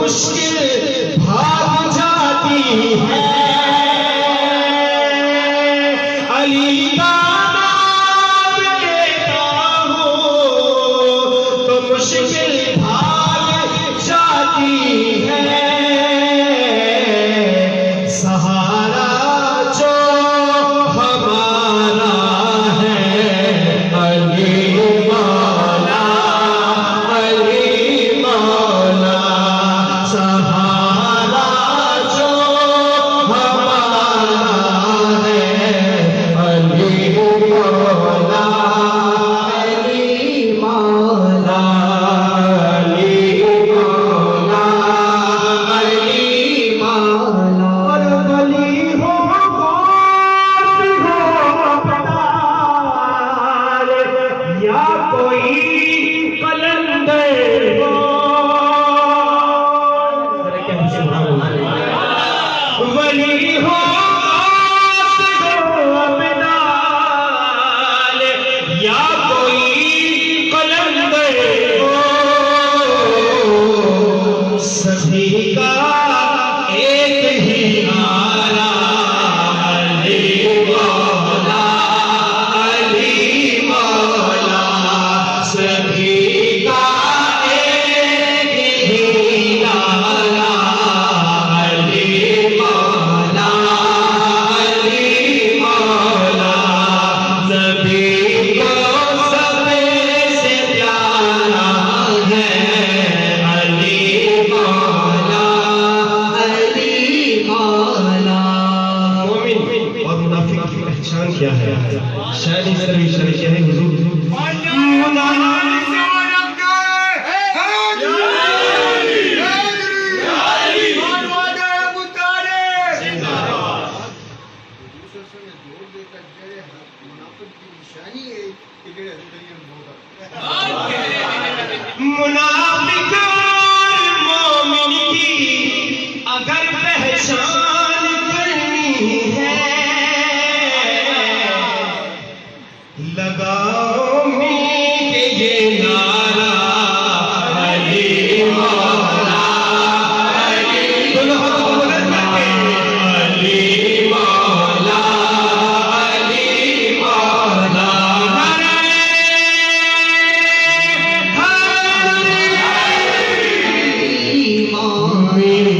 مشکل بھاگ جاتی ہے علی کا نام لیتا ہوں تو مشکل بھاگ جاتی ہے سہارا جو ہمارا ہے علی مولا علی مولا سہارا جو ہمارا ہے علی مولا علی مولا علی مولا علی مولا اور بلی ہو گوشت ہو پتار یا کوئی قلندر ہو ولی ہو یا کوئی قلندر ہو سبھی کا ایک ہی نعرہ علی مولا علی مولا سبھی کا ایک ہی نعرہ علی مولا علی مولا سبھی کو سب سے پیارا ہے علی مولا علی مولا مومن اور منافق کی پہچان کیا ہے شاعری میں بھی شرح ہے حضور منافق اور مومن کی اگر پہچان کرنی ہے لگاؤ میٹ یہ نعرہ علی مولا علی دونوں ہاتھوں کو بلند کر کے علی مولا علی مولا علی مولا